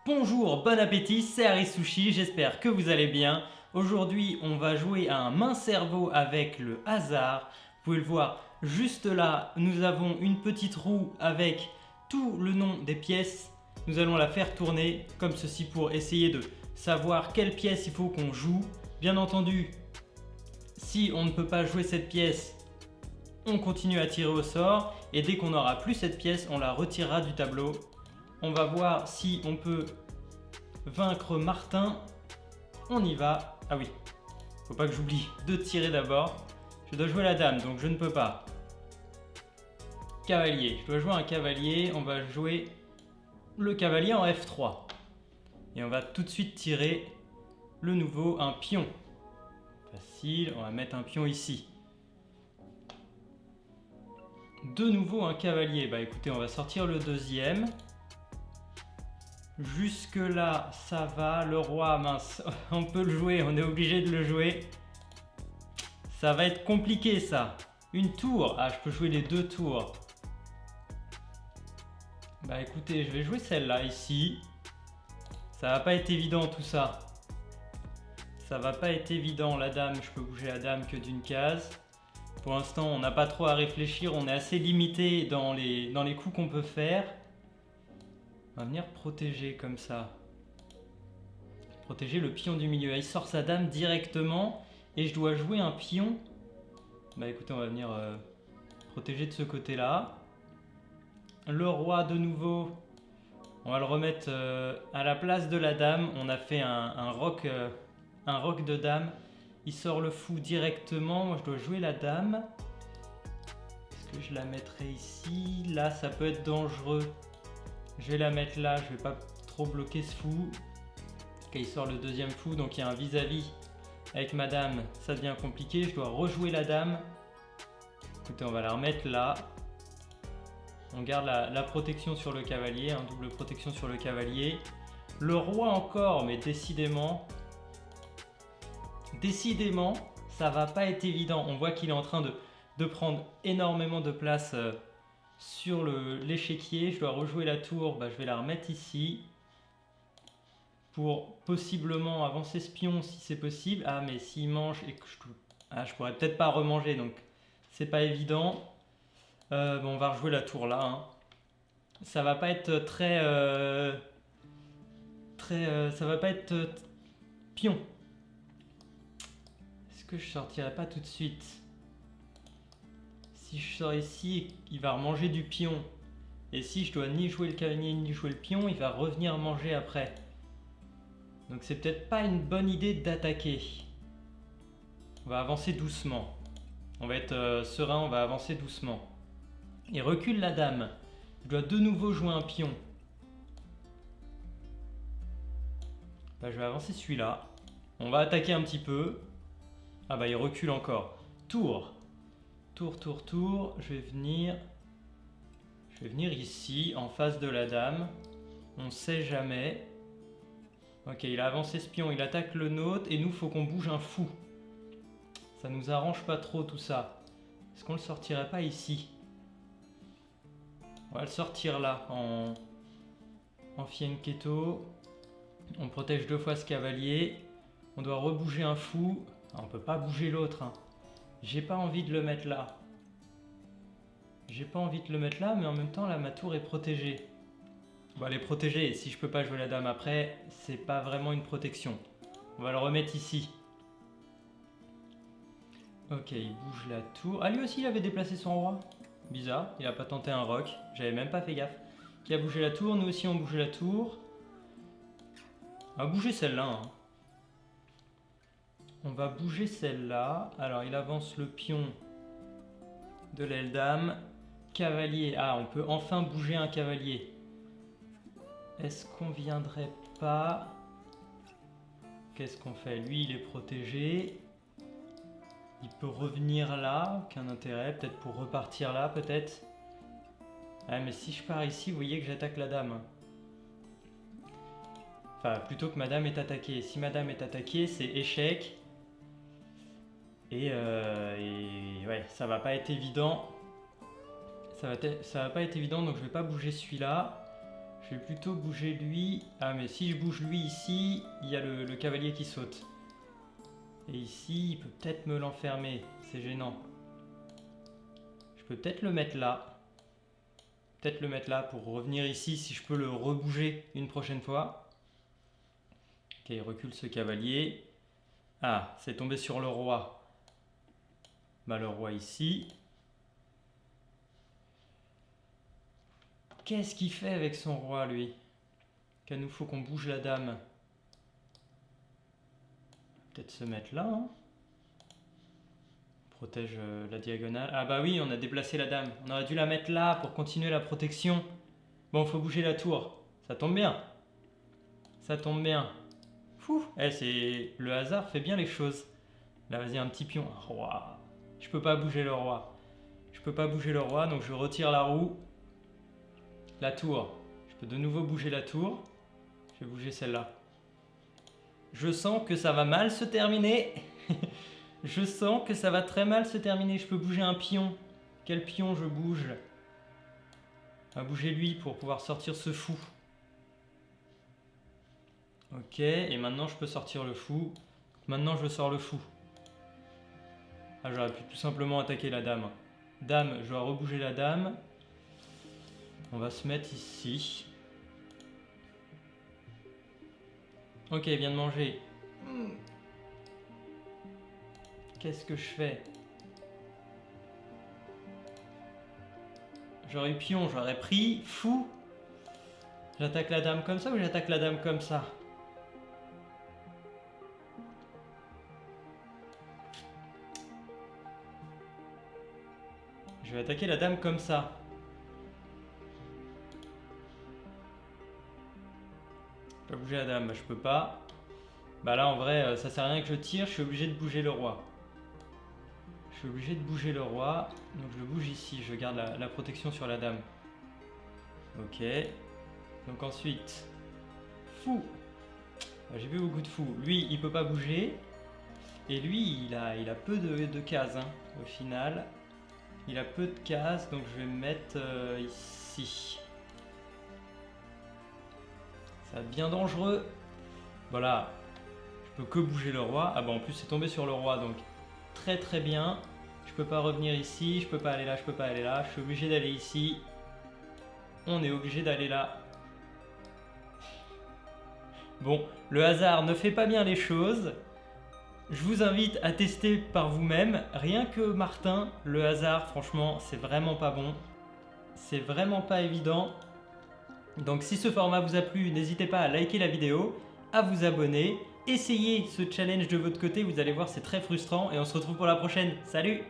Bonjour, bon appétit, c'est Arisushi, j'espère que vous allez bien. Aujourd'hui, on va jouer à un main cerveau avec le hasard. Vous pouvez le voir juste là, nous avons une petite roue avec tout le nom des pièces. Nous allons la faire tourner comme ceci pour essayer de savoir quelle pièce il faut qu'on joue. Bien entendu, si on ne peut pas jouer cette pièce, on continue à tirer au sort et dès qu'on n'aura plus cette pièce, on la retirera du tableau. On va voir si on peut vaincre Martin. On y va. Ah oui, faut pas que j'oublie de tirer d'abord. Je dois jouer la dame, donc je ne peux pas. Cavalier, je dois jouer un cavalier. On va jouer le cavalier en F3. Et on va tout de suite tirer le nouveau, un pion. Facile, on va mettre un pion ici. De nouveau un cavalier. Bah écoutez, on va sortir le deuxième. Jusque là, ça va. Le roi, mince, on peut le jouer, on est obligé de le jouer. Ça va être compliqué ça. Une tour, ah je peux jouer les deux tours. Bah écoutez, je vais jouer celle-là ici. Ça va pas être évident tout ça. Ça va pas être évident, la dame, je peux bouger la dame que d'une case. Pour l'instant, on n'a pas trop à réfléchir, on est assez limité dans les coups qu'on peut faire. On va venir protéger comme ça. Protéger le pion du milieu. Il sort sa dame directement et je dois jouer un pion. Bah écoutez, on va venir protéger de ce côté-là. Le roi de nouveau. On va le remettre à la place de la dame. On a fait un roc de dame. Il sort le fou directement. Moi je dois jouer la dame. Est-ce que je la mettrai ici? Là ça peut être dangereux. Je vais la mettre là, je vais pas trop bloquer ce fou. Ok, il sort le deuxième fou, donc il y a un vis-à-vis avec ma dame, ça devient compliqué. Je dois rejouer la dame. Écoutez, on va la remettre là. On garde la protection sur le cavalier, double protection sur le cavalier. Le roi encore, mais décidément, ça va pas être évident. On voit qu'il est en train de prendre énormément de place sur l'échiquier. Je dois rejouer la tour, bah, je vais la remettre ici pour possiblement avancer ce pion si c'est possible. Ah mais s'il mange et que je pourrais peut-être pas remanger, donc c'est pas évident. Bon, on va rejouer la tour là hein. Ça va pas être ça va pas être pion. Est-ce que je sortirai pas tout de suite? Si je sors ici, il va remanger du pion. Et si je dois ni jouer le cavalier ni jouer le pion, il va revenir manger après. Donc c'est peut-être pas une bonne idée d'attaquer. On va avancer doucement. On va être serein, on va avancer doucement. Et recule la dame. Je dois de nouveau jouer un pion. Bah, je vais avancer celui-là. On va attaquer un petit peu. Ah bah il recule encore. Tour. Tour. Je vais venir ici, en face de la dame. On sait jamais. Ok, il a avancé ce pion, il attaque le nôtre et nous, faut qu'on bouge un fou. Ça nous arrange pas trop tout ça. Est-ce qu'on le sortirait pas ici? On va le sortir là, en fienketo. On protège deux fois ce cavalier. On doit rebouger un fou. Ah, on peut pas bouger l'autre. Hein. J'ai pas envie de le mettre là. Mais en même temps, là, ma tour est protégée. Bon, elle est protégée, et si je peux pas jouer la dame après, c'est pas vraiment une protection. On va le remettre ici. Ok, il bouge la tour. Ah, lui aussi, il avait déplacé son roi. Bizarre, il a pas tenté un roc. J'avais même pas fait gaffe. Qui a bougé la tour? Nous aussi, on bouge la tour. On va bouger celle-là. Hein. On va bouger celle-là. Alors, il avance le pion de l'aile dame. Cavalier. Ah, on peut enfin bouger un cavalier. Est-ce qu'on viendrait pas... Qu'est-ce qu'on fait? Lui, il est protégé. Il peut revenir là. Aucun intérêt. Peut-être pour repartir là, peut-être. Ah, mais si je pars ici, vous voyez que j'attaque la dame. Enfin, plutôt que madame est attaquée. Si madame est attaquée, c'est échec. Et ouais, ça va pas être évident. Ça va pas être évident, donc je vais pas bouger celui-là. Je vais plutôt bouger lui. Ah mais si je bouge lui ici, il y a le cavalier qui saute. Et ici, il peut peut-être me l'enfermer. C'est gênant. Je peux peut-être le mettre là. Peut-être le mettre là pour revenir ici si je peux le rebouger une prochaine fois. Ok, il recule ce cavalier. Ah, c'est tombé sur le roi. Bah le roi ici. Qu'est-ce qu'il fait avec son roi, lui? Qu'il nous faut qu'on bouge la dame. Peut-être se mettre là. Hein, protège la diagonale. Ah bah oui, on a déplacé la dame. On aurait dû la mettre là pour continuer la protection. Bon, faut bouger la tour. Ça tombe bien. Ça tombe bien. Fou. C'est... Le hasard fait bien les choses. Là, vas-y, un petit pion. Un roi. Je peux pas bouger le roi. Je peux pas bouger le roi, donc je retire la roue. La tour. Je peux de nouveau bouger la tour. Je vais bouger celle-là. Je sens que ça va mal se terminer. Je sens que ça va très mal se terminer. Je peux bouger un pion. Quel pion je bouge? On va bouger lui pour pouvoir sortir ce fou. Ok, et maintenant je peux sortir le fou. Maintenant je sors le fou. Ah, j'aurais pu tout simplement attaquer la dame. Dame, je dois rebouger la dame. On va se mettre ici. Ok, il vient de manger. Qu'est-ce que je fais? J'aurais eu pion, j'aurais pris fou. J'attaque la dame comme ça ou j'attaque la dame comme ça? Je vais attaquer la dame comme ça. Je peux bouger la dame, bah, je peux pas. Bah là en vrai ça sert à rien que je tire, je suis obligé de bouger le roi. Je suis obligé de bouger le roi, donc je le bouge ici, je garde la protection sur la dame. Ok. Donc ensuite, fou. Bah, j'ai vu beaucoup de fous. Lui il peut pas bouger. Et lui il a peu de cases hein, au final. Il a peu de cases, donc je vais me mettre ici. Ça devient dangereux. Voilà. Je peux que bouger le roi. Ah bah en plus c'est tombé sur le roi, donc très très bien. Je peux pas revenir ici, je peux pas aller là, je peux pas aller là. Je suis obligé d'aller ici. On est obligé d'aller là. Bon, le hasard ne fait pas bien les choses. Je vous invite à tester par vous-même. Rien que Martin, le hasard, franchement, c'est vraiment pas bon. C'est vraiment pas évident. Donc si ce format vous a plu, n'hésitez pas à liker la vidéo, à vous abonner. Essayez ce challenge de votre côté, vous allez voir, c'est très frustrant. Et on se retrouve pour la prochaine. Salut!